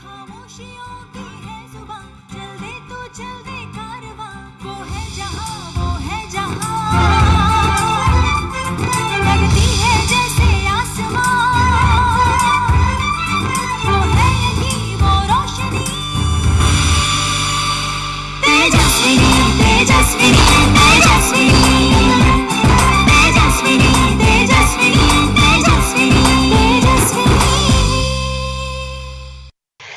खामोशियों की है जुबान, चल दे तू चल दे कारवां, वो है जहां लगती है जैसे आसमां, वो है यही वो रोशनी, तेजस्विनी तेजस्विनी तेजस्विनी तेजस्विनी तेजस्विनी तेजस्विनी तेजस्विनी।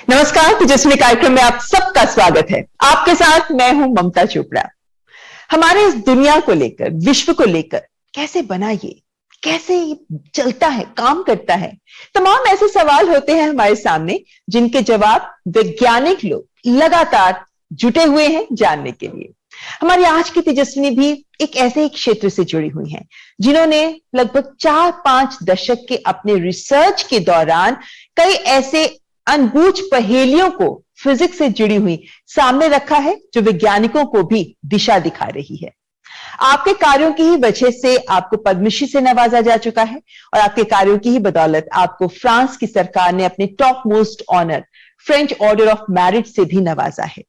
नमस्कार, तेजस्विनी कार्यक्रम में आप सबका स्वागत है। आपके साथ मैं हूं ममता चोपड़ा। हमारे इस दुनिया को लेकर, विश्व को लेकर कैसे बना ये, कैसे ये चलता है, काम करता है, तमाम ऐसे सवाल होते हैं हमारे सामने जिनके जवाब वैज्ञानिक लोग लगातार जुटे हुए हैं जानने के लिए। हमारी आज की तेजस्विनी भी एक ऐसे ही क्षेत्र से जुड़ी हुई हैं जिन्होंने लगभग 4-5 दशक के अपने रिसर्च के दौरान कई ऐसे अनबूझ पहेलियों को फिजिक्स से जुड़ी हुई सामने रखा है जो वैज्ञानिकों को भी दिशा दिखा रही है। आपके कार्यों की ही वजह से आपको पद्मश्री से नवाजा जा चुका है और आपके कार्यों की ही बदौलत आपको फ्रांस की सरकार ने अपने top most honour French order of merit से भी नवाजा है।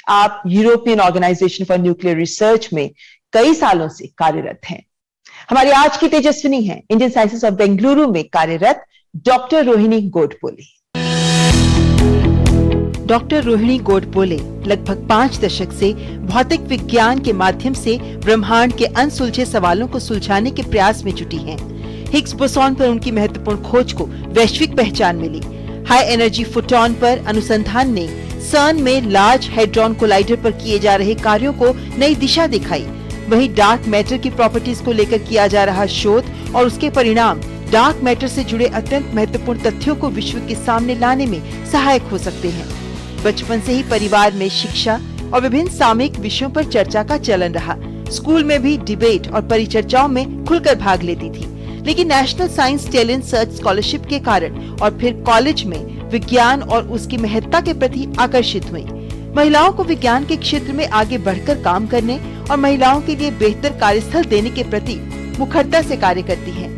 आप European organization for nuclear research में कई सालों से कार्यरत हैं। हमारी आज की तेजस्विनी है इंडियन साइंसेस ऑफ बेंगलुरु में कार्यरत डॉक्टर रोहिणी गोडबोले। डॉक्टर रोहिणी गोडबोले लगभग 5 दशक से भौतिक विज्ञान के माध्यम से ब्रह्मांड के अनसुलझे सवालों को सुलझाने के प्रयास में जुटी हैं। हिग्स बोसॉन पर उनकी महत्वपूर्ण खोज को वैश्विक पहचान मिली। हाई एनर्जी फोटॉन पर अनुसंधान ने सर्न में लार्ज हेड्रॉन कोलाइडर पर किए जा रहे कार्यों को नई दिशा दिखाई। वहीं डार्क मैटर की प्रॉपर्टीज को लेकर किया जा रहा शोध और उसके परिणाम डार्क मैटर से जुड़े अत्यंत महत्वपूर्ण तथ्यों को विश्व के सामने लाने में सहायक हो सकते हैं। बचपन से ही परिवार में शिक्षा और विभिन्न सामयिक विषयों पर चर्चा का चलन रहा। स्कूल में भी डिबेट और परिचर्चाओं में खुलकर भाग लेती थी, लेकिन national science talent search scholarship के कारण और फिर कॉलेज में विज्ञान और उसकी महत्ता के प्रति आकर्षित हुई। महिलाओं को विज्ञान के क्षेत्र में आगे बढ़कर काम करने और महिलाओं के लिए बेहतर कार्यस्थल देने के प्रति मुखरता से कार्य करती हैं।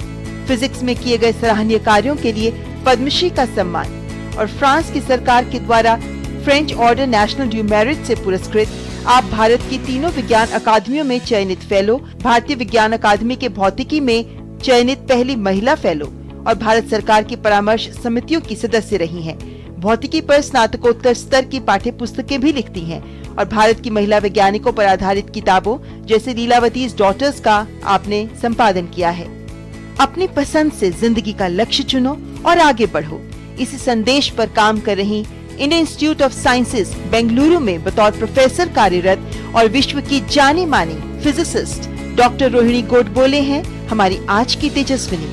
फिजिक्स में किए गए सराहनीय कार्यों के लिए पद्मश्री का सम्मान और फ्रांस की सरकार के द्वारा French order national due merit से पुरस्कृत आप भारत की तीनों विज्ञान अकादमियों में चयनित फेलो, भारतीय विज्ञान अकादमी के भौतिकी में चयनित पहली महिला फेलो और भारत सरकार की परामर्श समितियों की सदस्य रही हैं। भौतिकी पर स्नातकोत्तर स्तर की पाठ्य पुस्तकें भी लिखती हैं और भारत की महिला वैज्ञानिकों पर आधारित किताबों जैसे लीलावतीज डॉटर्स का आपने संपादन किया है। अपनी पसंद से जिंदगी का लक्ष्य चुनो और आगे बढ़ो, इसी संदेश पर काम कर रही Indian institute of sciences Bengaluru में बतौर प्रोफेसर कार्यरत और विश्व की जानी मानी फिजिसिस्ट डॉक्टर रोहिणी गोडबोले हैं हमारी आज की तेजस्विनी।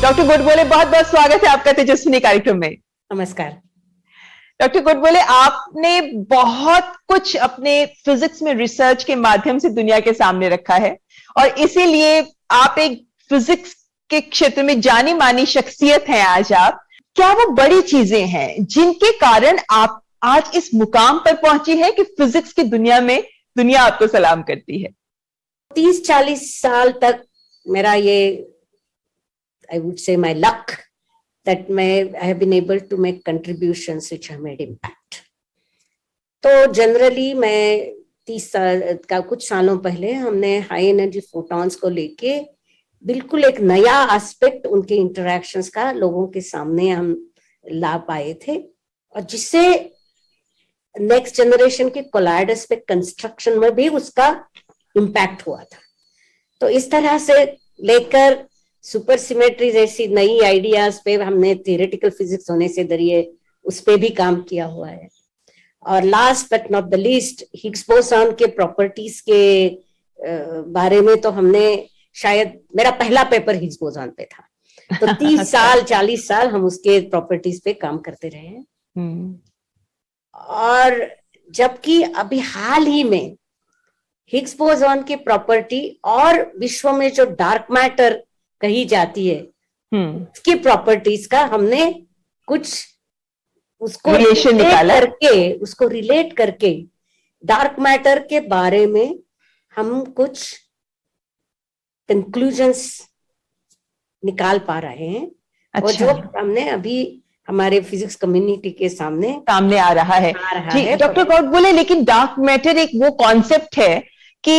डॉक्टर गोडबोले, बहुत बहुत स्वागत है आपका तेजस्विनी कार्यक्रम में। नमस्कार डॉक्टर गोडबोले, आपने बहुत कुछ अपने फिजिक्स में रिसर्च के माध्यम से दुनिया के सामने रखा है और इसीलिए आप एक फिजिक्स के क्षेत्र में जानी मानी शख्सियत हैं। आज आप, क्या वो बड़ी चीजें हैं जिनके कारण आप आज इस मुकाम पर पहुंची हैं कि फिजिक्स की दुनिया में दुनिया आपको सलाम करती है? 30-40 साल तक मेरा ये I would say my luck that I have been able to make contributions which have made impact. तो जनरली मैं 30 साल का कुछ सालों पहले हमने हाई एनर्जी फोटॉन्स को लेके बिल्कुल एक नया एस्पेक्ट उनके इंटरेक्शंस का लोगों के सामने हम ला पाए थे और जिससे नेक्स्ट जनरेशन के कोलाइडर्स पे कंस्ट्रक्शन में भी उसका इम्पैक्ट हुआ था। तो इस तरह से लेकर सुपर सिमेट्री जैसी नई आइडियाज पे हमने थियोरेटिकल फिजिक्स होने से जरिए उस पे भी काम किया हुआ है। और last but not the least Higgs boson के प्रॉपर्टीज के बारे में तो हमने शायद मेरा पहला पेपर हिग्स बोसॉन पे था, तो 30 साल 40 साल हम उसके प्रॉपर्टीज पे काम करते रहे हैं। और जबकि अभी हाल ही में हिग्स बोसॉन की प्रॉपर्टी और विश्व में जो डार्क मैटर कही जाती है उसकी प्रॉपर्टीज का हमने कुछ उसको रिलेट करके डार्क मैटर के बारे में हम कुछ कंक्लूजन्स निकाल पा रहे हैं। अच्छा। और जो हमने अभी हमारे फिजिक्स कम्युनिटी के सामने सामने आ रहा है। आ रहा ठीक, है। डॉक्टर गौड बोले, लेकिन डार्क मैटर एक वो कॉन्सेप्ट है कि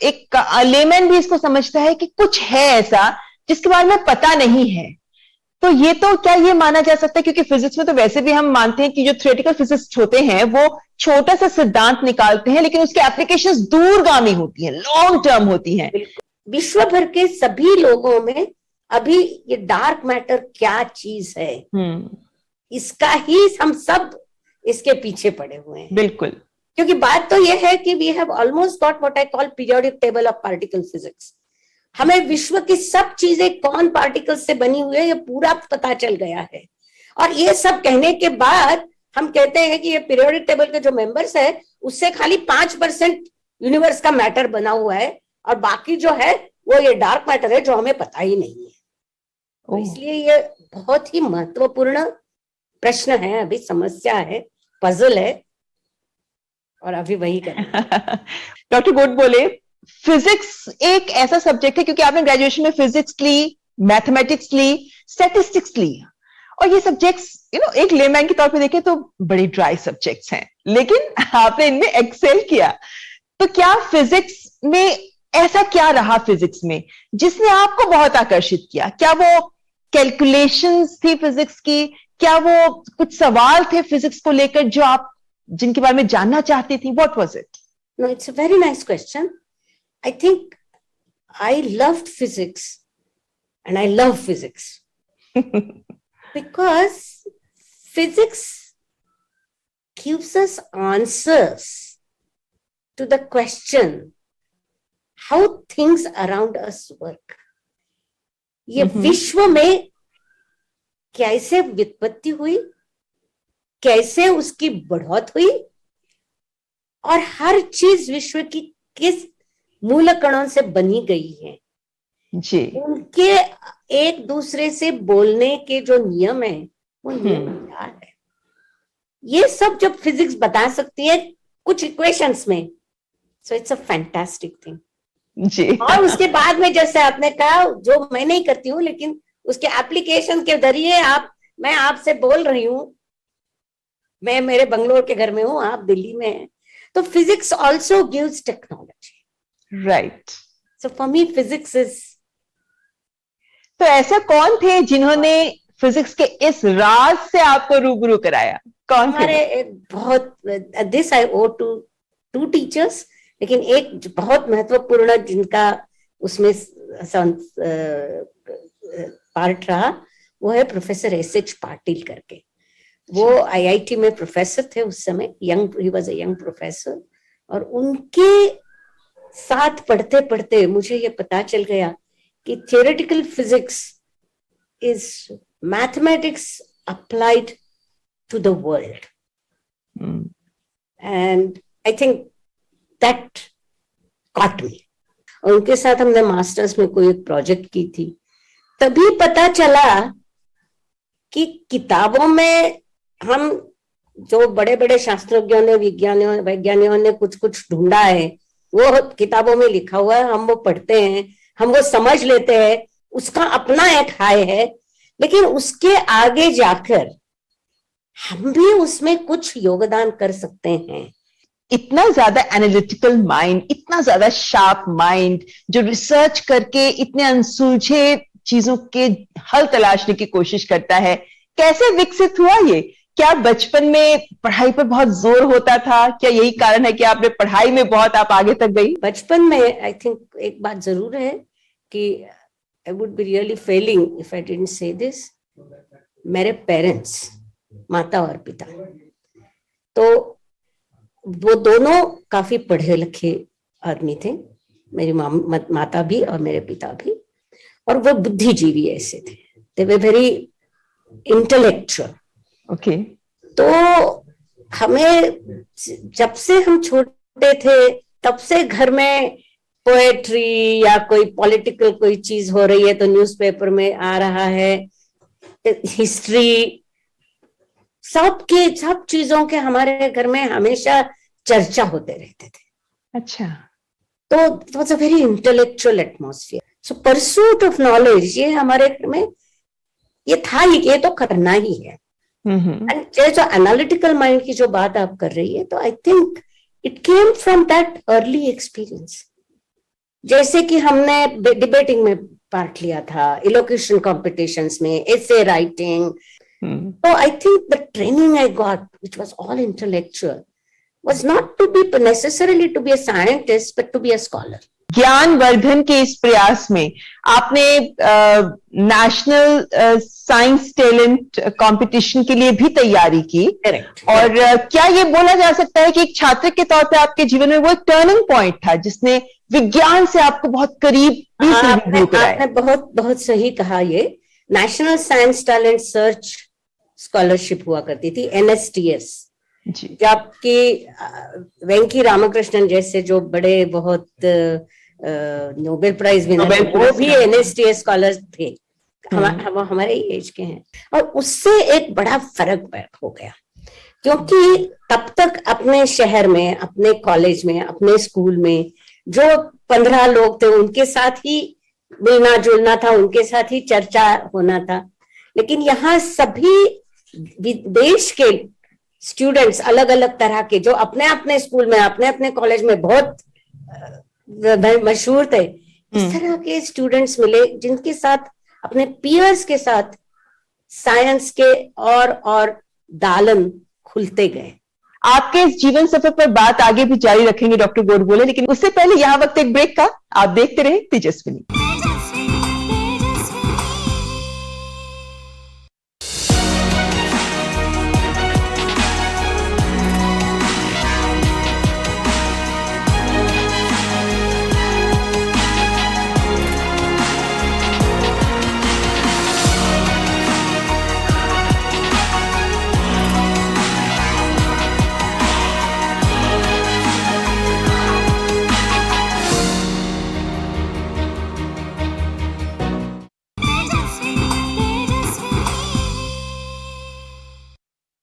एक लेमैन भी इसको समझता है कि कुछ है ऐसा जिसके बारे में पता नहीं है। तो ये तो क्या ये माना जा सकता है, क्योंकि फिजिक्स में तो वैसे भी हम मानते हैं कि जो थ्योरेटिकल फिजिसिस्ट होते हैं वो छोटा सा सिद्धांत निकालते हैं, लेकिन उसकी एप्लीकेशंस दूरगामी होती हैं, लॉन्ग टर्म होती हैं। विश्व भर के सभी लोगों में अभी ये डार्क मैटर क्या चीज है, इसका ही हम सब इसके पीछे पड़े हुए हैं। बिल्कुल, क्योंकि बात तो यह है कि we have almost got what I call periodic table of particle physics. हमें विश्व की सब चीजें कौन पार्टिकल से बनी हुई है ये पूरा पता चल गया है। और ये सब कहने के बाद हम कहते हैं कि ये पीरियोडिक टेबल के जो मेंबर्स है उससे खाली 5% यूनिवर्स का मैटर बना हुआ है, और बाकी जो है वो ये डार्क मैटर है जो हमें पता ही नहीं है। तो इसलिए ये बहुत ही महत्वपूर्ण प्रश्न है, अभी समस्या है, पजल है, और अभी वही करेंगे। डॉक्टर गौड बोले, फिजिक्स एक ऐसा सब्जेक्ट है, क्योंकि आपने ग्रेजुएशन में फिजिक्स ली, मैथमेटिक्स ली, स्टैटिस्टिक्स ली, और ये सब्जेक्ट्स एक लेमैन के तौर पे देखें तो बड़ी ड्राई सब्जेक्ट्स हैं, लेकिन आपने इनमें एक्सेल किया। तो क्या फिजिक्स में ऐसा क्या रहा फिजिक्स में जिसने आपको बहुत आकर्षित किया? क्या वो कैलकुलेशंस थी फिजिक्स की? क्या वो कुछ सवाल थे फिजिक्स को लेकर जो आप जिनके बारे में जानना चाहती थी? What was it? No, it's a very nice question. I think I loved physics and I love physics because physics gives us answers to the question how things around us work. ये विश्व में कैसे व्युत्पत्ति हुई, कैसे उसकी बढ़ोत हुई, और हर चीज विश्व की किस मूल कणों से बनी गई है जी, उनके एक दूसरे से बोलने के जो नियम है वो नियम क्या है, ये सब जब फिजिक्स बता सकती है कुछ इक्वेशंस में, so it's a fantastic thing जी। और उसके बाद में जैसे आपने कहा, जो मैं नहीं करती हूँ लेकिन उसके एप्लीकेशन के जरिए मैं आपसे बोल रही हूँ, मैं मेरे बंगलोर के घर में हूँ, आप दिल्ली में हैं, तो physics also gives technology, right. So for me physics is. तो ऐसा कौन थे जिन्होंने फिजिक्स के इस राज से आपको रूबरू कराया? कौन थे? हमारे बहुत, this I owe to 2 teachers, लेकिन एक बहुत महत्वपूर्ण जिनका उसमें पार्ट रहा वो है प्रोफेसर एस.एच. पाटिल करके। वो आईआईटी में प्रोफेसर थे उस समय, he was a young professor, और उनके साथ पढ़ते पढ़ते मुझे ये पता चल गया कि theoretical physics is mathematics applied to the world. And I think that caught me. और उनके साथ हमने मास्टर्स में कोई एक प्रोजेक्ट की थी, तभी पता चला कि किताबों में हम जो बड़े बड़े शास्त्रज्ञों ने, वैज्ञानिकों ने कुछ कुछ ढूंढा है, वो किताबों में लिखा हुआ है, हम वो पढ़ते हैं, हम वो समझ लेते हैं, उसका अपना एक हाय है, लेकिन उसके आगे जाकर हम भी उसमें कुछ योगदान कर सकते हैं। इतना ज्यादा एनालिटिकल माइंड, इतना ज्यादा शार्प माइंड जो रिसर्च करके इतने अनसुलझे चीजों के हल तलाशने की कोशिश करता है, कैसे विकसित हुआ ये? क्या बचपन में पढ़ाई पर बहुत जोर होता था? क्या यही कारण है कि आपने पढ़ाई में बहुत आप आगे तक गई? बचपन में आई थिंक एक बात जरूर है कि I would be really failing if I didn't say this. मेरे पेरेंट्स, माता और पिता, तो वो दोनों काफी पढ़े लिखे आदमी थे, मेरी माता भी और मेरे पिता भी, और वो बुद्धिजीवी ऐसे थे, दे वर वेरी इंटेलेक्चुअल। ओके। तो हमें जब से हम छोटे थे तब से घर में पोएट्री या कोई पॉलिटिकल कोई चीज हो रही है तो न्यूज़पेपर में आ रहा है, हिस्ट्री, सब चीजों के हमारे घर में हमेशा चर्चा होते रहते थे। अच्छा। तो it was a very intellectual atmosphere, so pursuit of knowledge ये हमारे घर में ये था ही, ये तो करना ही है। एंड ये जो एनालिटिकल माइंड की जो बात आप कर रही है, तो I think it came from that early experience. जैसे कि हमने डिबेटिंग में पार्ट लिया था, इलोक्यूशन कॉम्पिटिशंस में, essay writing. So I think the training I got, which was all intellectual, was not to be necessarily to be a scientist, but to be a scholar. ज्ञान वर्धन के इस प्रयास में आपने नेशनल साइंस टैलेंट कंपटीशन के लिए भी तैयारी की. Correct. और क्या ये बोला जा सकता है कि एक छात्र के तौर पे आपके जीवन में वो एक टर्निंग पॉइंट था जिसने विज्ञान से आपको बहुत करीब आपने बहुत बहुत सही कहा. ये national science talent search scholarship हुआ करती थी, NSTS, जबकि वेंकी रामकृष्णन जैसे जो बड़े बहुत नोबेल प्राइज विनर, वो भी NSTS स्कॉलर थे. हम हमारे एज के हैं. और उससे एक बड़ा फर्क हो गया, क्योंकि तब तक अपने शहर में, अपने कॉलेज में, अपने स्कूल में जो 15 लोग थे उनके साथ ही मिलना जुलना था, उनके साथ ही चर्चा होना था. लेकिन यहाँ सभी देश के स्टूडेंट्स अलग अलग तरह के, जो अपने अपने स्कूल में, अपने अपने कॉलेज में बहुत मशहूर थे, इस तरह के स्टूडेंट्स मिले जिनके साथ, अपने पीयर्स के साथ साइंस के और दालन खुलते गए. आपके इस जीवन सफर पर बात आगे भी जारी रखेंगे डॉक्टर गोडबोले, लेकिन उससे पहले यहाँ वक्त एक ब्रेक का. आप देखते रहे तेजस्विनी.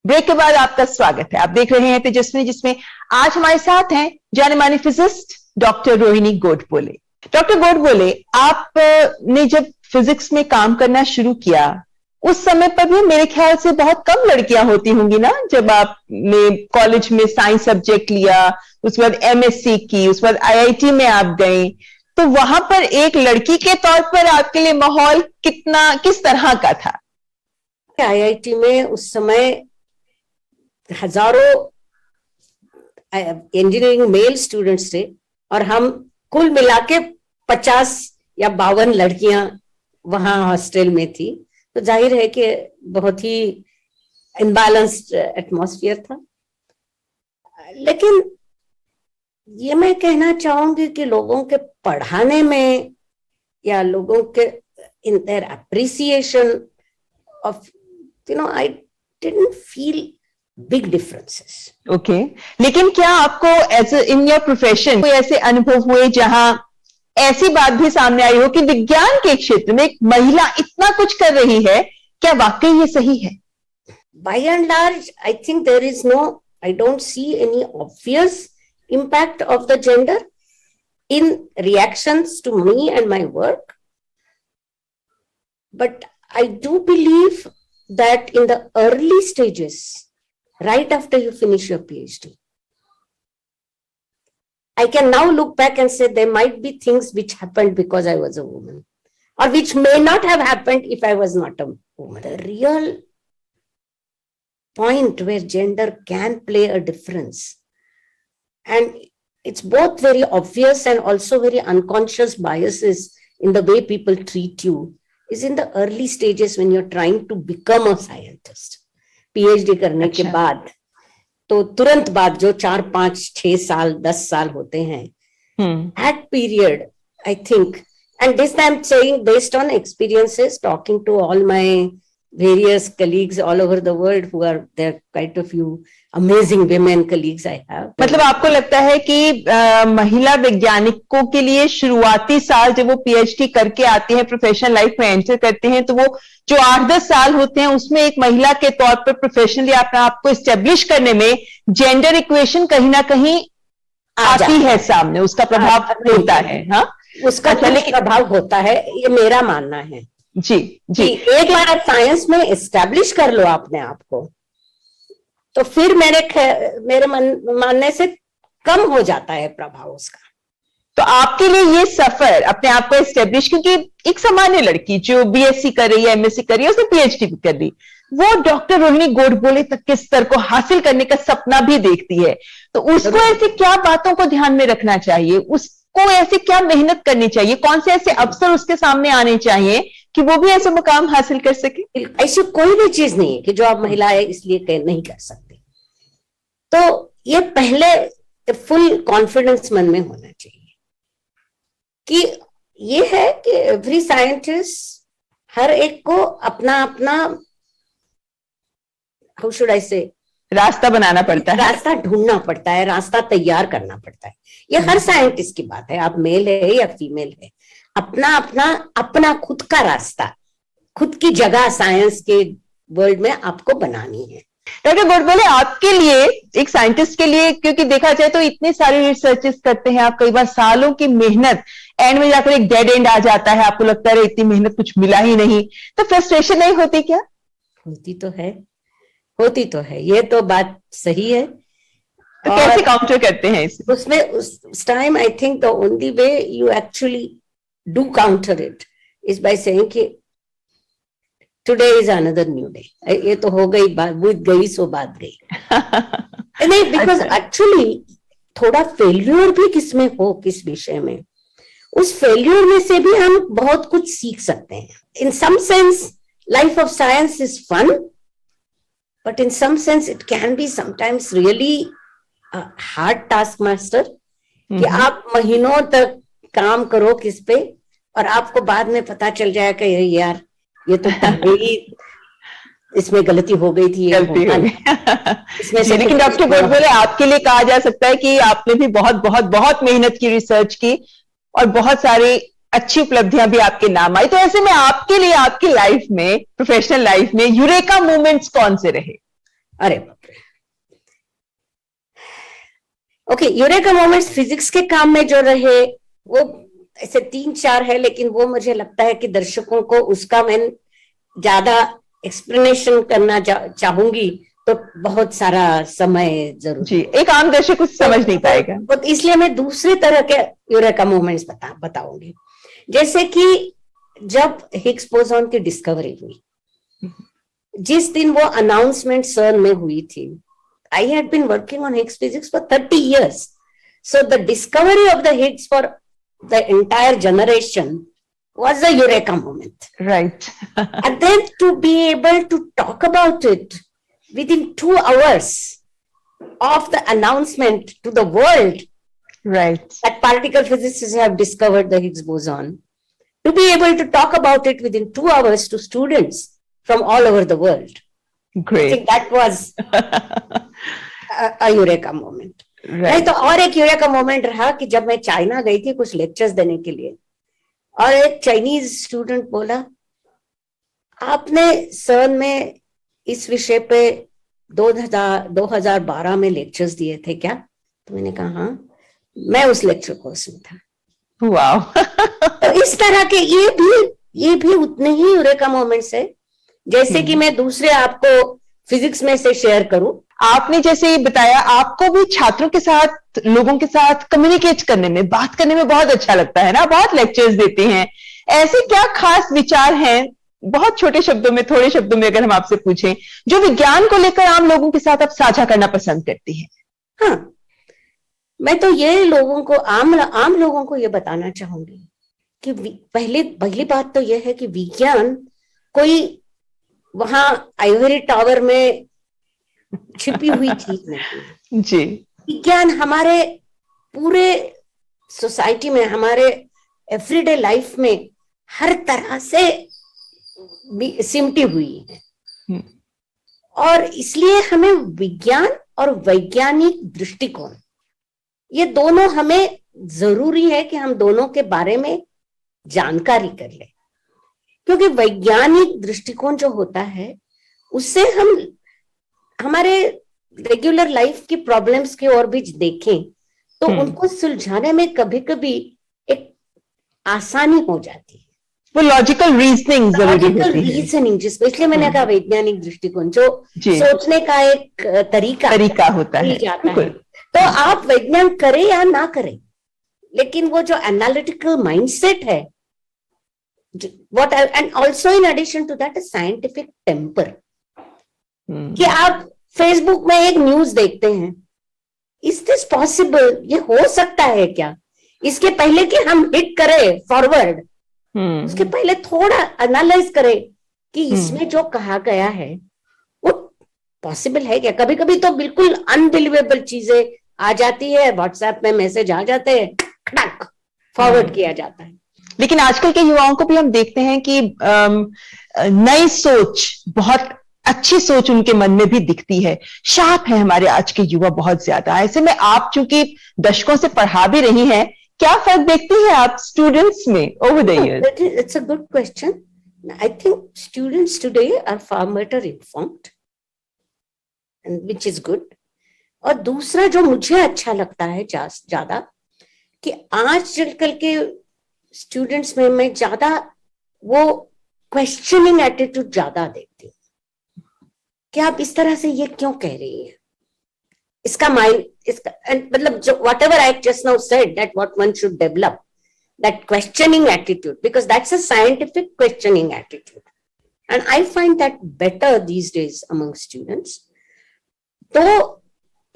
ब्रेक के बाद आपका स्वागत है. आप देख रहे हैं तेजस्विनी, जिसमें आज हमारे साथ हैं जाने माने physicist doctor Rohini Godbole. Doctor Godbole, आपने जब फिजिक्स में काम करना शुरू किया उस समय पर भी मेरे ख्याल से बहुत कम लड़कियां होती होंगी ना. जब आपने कॉलेज में साइंस सब्जेक्ट लिया, उसके बाद MSc की, उसके बाद IIT में आप गए, तो वहां पर एक लड़की के तौर पर आपके लिए माहौल किस तरह का था? IIT में उस समय हजारों इंजीनियरिंग मेल स्टूडेंट्स थे और हम कुल मिला के 50 या 52 लड़कियां वहां हॉस्टल में थी. तो जाहिर है कि बहुत ही इनबैलेंस्ड एटमॉस्फेयर था. लेकिन ये मैं कहना चाहूंगी कि लोगों के पढ़ाने में या लोगों के in their appreciation of I didn't feel big differences. Okay. लेकिन क्या आपको एज इन योर प्रोफेशन कोई ऐसे अनुभव हुए जहां ऐसी बात भी सामने आई हो कि विज्ञान के क्षेत्र में एक महिला इतना कुछ कर रही है, क्या वाकई ये सही है? By and large, I think I don't see any obvious impact of the gender in reactions to me and my work. But I do believe that in the early stages, right after you finish your PhD, I can now look back and say there might be things which happened because I was a woman, or which may not have happened if I was not a woman. The real point where gender can play a difference, and it's both very obvious and also very unconscious biases in the way people treat you, is in the early stages when you're trying to become a scientist. PhD करने के बाद, तो तुरंत बाद जो 4, 5, 6 साल 10 साल होते हैं, that period, I think, and this I'm saying based on experiences, talking to all my various colleagues all over the world who are there, quite a few amazing women colleagues I have. मतलब आपको लगता है कि महिला वैज्ञानिकों के लिए शुरुआती साल जब वो PhD करके आती हैं, प्रोफेशनल लाइफ में एंटर करते हैं, तो वो जो 8-10 साल होते हैं उसमें एक महिला के तौर पर प्रोफेशनली अपने आप को एस्टेब्लिश करने में जेंडर इक्वेशन कहीं ना कहीं आती है सामने, उसका प्रभाव होता है. हाँ, उसका प्रभाव होता है, ये मेरा मानना है. जी जी। कि एक बार आप साइंस में एस्टेब्लिश कर लो अपने आप को, तो फिर मेरे मानने से कम हो जाता है प्रभाव उसका। तो आपके लिए ये सफर अपने आप को एस्टेब्लिश, क्योंकि एक सामान्य लड़की जो बीएससी कर रही है, एमएससी कर रही है, उसने पीएचडी भी कर ली, वो डॉक्टर रोहिणी गोडबोले तक के स्तर को हासिल करने का सपना भी देखती है, तो उसको ऐसे क्या बातों को ध्यान में रखना चाहिए, उसको ऐसे क्या मेहनत करनी चाहिए, कौन से ऐसे अवसर उसके सामने आने चाहिए कि वो भी ऐसे मुकाम हासिल कर सके? ऐसी कोई भी चीज नहीं है कि जो आप महिलाएं इसलिए नहीं कर सकती। तो ये पहले फुल कॉन्फिडेंस मन में होना चाहिए कि ये है कि एवरी साइंटिस्ट, हर एक को अपना अपना, हाउ शुड आई से, रास्ता बनाना पड़ता है, रास्ता ढूंढना पड़ता है, रास्ता तैयार करना पड़ता है। ये हर साइंटिस्ट की बात है, आप मेल है या फीमेल है, अपना अपना अपना खुद का रास्ता, खुद की जगह साइंस के वर्ल्ड में आपको बनानी है। डॉक्टर गोडबोले, आपके लिए, एक साइंटिस्ट के लिए, क्योंकि देखा जाए तो इतने सारे रिसर्चेस करते हैं आप, कई बार सालों की मेहनत, एंड में जाकर एक डेड एंड आ जाता है, आपको लगता है इतनी मेहनत कुछ मिला ही नहीं, तो फ्रस्ट्रेशन नहीं होती क्या? होती तो है, ये तो बात सही है। तो कैसे काउंटर करते हैं इसे? उसमें उस time I think the only way you actually do counter it is by saying कि today is another new day. ये तो हो गई बात, बीत गई सो बात गई। नहीं, बिकॉज एक्चुअली थोड़ा फेल्यूर भी किसमें हो, किस विषय में, उस फेल्यूर में से भी हम बहुत कुछ सीख सकते हैं। In some sense life of science is fun, but in some sense it can be sometimes really hard task master, कि आप महीनों तक काम करो किस पे, और आपको बाद में पता चल जाएगा यार ये तो ही इसमें गलती हो गई थी, इसमें से। लेकिन डॉक्टर गोडबोले, आपके लिए कहा जा सकता है कि आपने भी बहुत बहुत बहुत मेहनत की, रिसर्च की, और बहुत सारी अच्छी उपलब्धियां भी आपके नाम आई। तो ऐसे में आपके लिए, आपकी लाइफ में, प्रोफेशनल लाइफ में यूरेका मोमेंट्स कौन से रहे? अरे बाप रे, ओके, यूरेका मोमेंट्स फिजिक्स के काम में जो रहे वो ऐसे 3-4 है, लेकिन वो मुझे लगता है कि दर्शकों को उसका मैं ज्यादा एक्सप्लेनेशन करना चाहूंगी तो बहुत सारा समय जरूर जी, एक आम दर्शक कुछ समझ नहीं पाएगा, तो इसलिए मैं दूसरे तरह के यूरेका मोमेंट्स बताऊंगी। जैसे कि जब हिग्स बोसॉन की डिस्कवरी हुई, जिस दिन वो अनाउंसमेंट सर्न में हुई थी, I had been working on Higgs physics for 30 years. So the discovery of the Higgs for the entire generation was a eureka moment. right? And then to be able to talk about it within 2 hours of the announcement to the world, right, that particle physicists have discovered the Higgs boson, to be able to talk about it within 2 hours to students from all over the world. great. I think that was a eureka moment. right. नहीं तो और एक eureka moment रहा कि जब मैं China गई थी कुछ लेक्चर्स देने के लिए, और एक चाइनीज स्टूडेंट बोला, आपने सर्न में इस विषय पे 2012 में लेक्चर्स दिए थे क्या? तो मैंने कहा हाँ, मैं उस लेक्चर कोर्स में था। वाओ। तो इस तरह के ये भी उतने ही यूरेका मोमेंट्स है जैसे कि मैं दूसरे आपको फिजिक्स में से शेयर करूं। आपने जैसे बताया, आपको भी छात्रों के साथ, लोगों के साथ कम्युनिकेट करने में, बात करने में बहुत अच्छा लगता है ना, बहुत लेक्चर्स देते हैं। ऐसे क्या खास विचार हैं, बहुत छोटे शब्दों में, थोड़े शब्दों में अगर हम आपसे पूछें, जो विज्ञान को लेकर आम लोगों के साथ आप साझा करना पसंद करती हैं? हाँ, मैं तो ये लोगों को, आम लोगों को ये बताना चाहूंगी कि पहली बात तो ये है कि विज्ञान कोई वहां आइवरी टावर में छिपी हुई चीज नहीं जी। विज्ञान हमारे पूरे सोसाइटी में, हमारे एवरीडे लाइफ में हर तरह से सिमटी हुई है, और इसलिए हमें विज्ञान और वैज्ञानिक दृष्टिकोण, ये दोनों हमें जरूरी है कि हम दोनों के बारे में जानकारी कर लें, क्योंकि वैज्ञानिक दृष्टिकोण जो होता है उससे हम हमारे रेगुलर लाइफ की प्रॉब्लम्स की ओर भी देखें तो उनको सुलझाने में कभी कभी एक आसानी हो जाती है। वो लॉजिकल रीजनिंग जरूरी लॉजिकल होती है। रीजनिंग, जिसको इसलिए मैंने कहा वैज्ञानिक दृष्टिकोण, जो जी। सोचने का एक तरीका होता मिल है, जाता है। बिल्कुल। तो आप वैज्ञानिक करें या ना करें, लेकिन वो जो एनालिटिकल माइंडसेट है, what and also in addition to that scientific temper, कि आप फेसबुक में एक न्यूज देखते हैं, इज दिस पॉसिबल, ये हो सकता है क्या, इसके पहले कि हम हिट करें फॉरवर्ड, उसके पहले थोड़ा एनालाइज करें कि इसमें जो कहा गया है वो पॉसिबल है क्या। कभी कभी तो बिल्कुल अनबिलीवेबल चीजें आ जाती है, व्हाट्सएप में मैसेज आ जाते हैं, खड़क फॉरवर्ड किया जाता है। लेकिन आजकल के युवाओं को भी हम देखते हैं कि नई सोच, बहुत अच्छी सोच उनके मन में भी दिखती है, शार्प है हमारे आज के युवा बहुत ज्यादा। ऐसे में आप चूंकि दशकों से पढ़ा भी रही हैं, क्या फर्क देखती हैं आप स्टूडेंट्स में over the years? It's a good question. I think students today are far better informed, which is good. और दूसरा जो मुझे अच्छा लगता है ज्यादा, कि आज कल के स्टूडेंट्स में मैं ज्यादा वो क्वेश्चनिंग एटीट्यूड ज्यादा देखती हूँ, कि आप इस तरह से ये क्यों कह रही हैं, इसका माइंड, इसका मतलब जो whatever I just now said, that what one should develop, that questioning attitude, because that's a scientific questioning attitude, and I find that better these days among students. So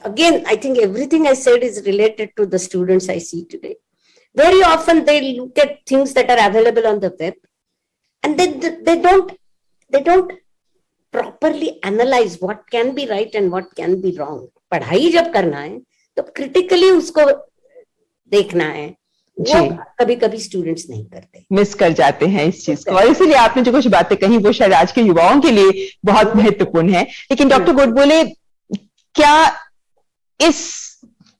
again, I think everything I said is related to the students I see today. Very often they look at things that are available on the web, and they don't properly analyze what can be right and what can be wrong. पढ़ाई जब करना है तो critically उसको देखना है, वो कभी कभी स्टूडेंट्स नहीं करते, मिस कर जाते हैं इस चीज को। और इसीलिए आपने जो कुछ बातें कही वो शायद आज के युवाओं के लिए बहुत महत्वपूर्ण है। लेकिन डॉक्टर गोडबोले, क्या इस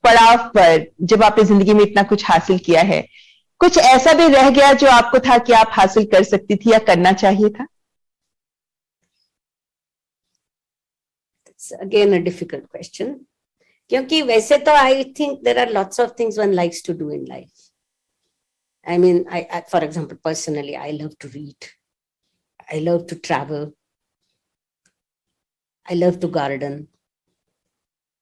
पड़ाव पर, जब आपने जिंदगी में इतना कुछ हासिल किया है, कुछ ऐसा भी रह गया जो आपको था कि आप हासिल कर सकती थी या करना चाहिए था? अगेन अ डिफिकल्ट क्वेश्चन, क्योंकि वैसे तो I think there are lots of things one likes to do in life. I mean, for example, personally, I love to read. I love to travel. I love to garden.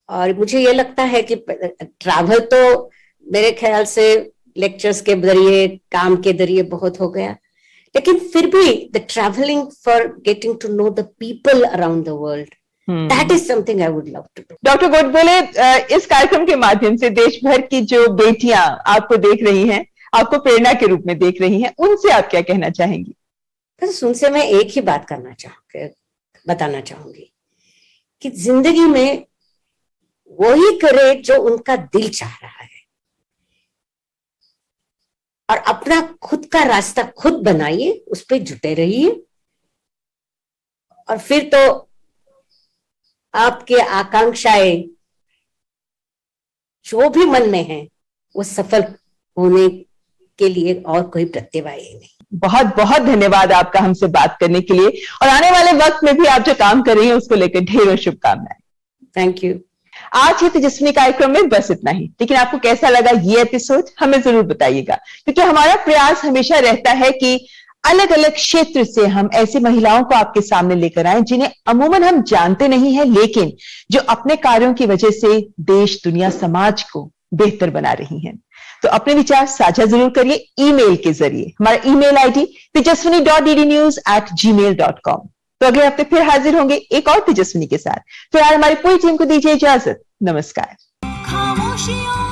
और मुझे ये लगता है कि travel तो मेरे ख्याल से लेक्चर्स के जरिए, काम के जरिए बहुत हो गया, लेकिन फिर भी the travelling for getting to know the people around the world, that is something I would love to do. Doctor Godbole, इस कार्यक्रम के माध्यम से देश भर की जो बेटियां आपको देख रही हैं, आपको प्रेरणा के रूप में देख रही हैं, उनसे आप क्या कहना चाहेंगी? बस उनसे मैं एक ही बात बताना चाहूंगी कि जिंदगी में वही करे जो उनका दिल चाह रहा है, और अपना खुद का रास्ता खुद बनाइए, उस पर जुटे रहिए, और फिर तो आपके आकांक्षाएं जो भी मन में है वो सफल होने के लिए और कोई प्रत्यवाय नहीं. बहुत बहुत धन्यवाद आपका हमसे बात करने के लिए, और आने वाले वक्त में भी आप जो काम कर रही हैं उसको लेकर ढेरों शुभकामनाएं. Thank you. आज ये तेजस्विनी कार्यक्रम में बस इतना ही, लेकिन आपको कैसा लगा ये एपिसोड हमें जरूर बताइएगा, क्योंकि हमारा प्रयास हमेशा रहता है कि अलग अलग क्षेत्र से हम ऐसी महिलाओं को आपके सामने लेकर आए जिन्हें अमूमन हम जानते नहीं है, लेकिन जो अपने कार्यों की वजह से देश, दुनिया, समाज को बेहतर बना रही हैं. तो अपने विचार साझा जरूर करिए ईमेल के जरिए. हमारा ईमेल आईडी tejaswini.ddnews@gmail.com. तो अगले हफ्ते फिर हाजिर होंगे एक और तेजस्विनी के साथ. फिर हमारी पूरी टीम को दीजिए इजाजत. नमस्कार. खामोशियों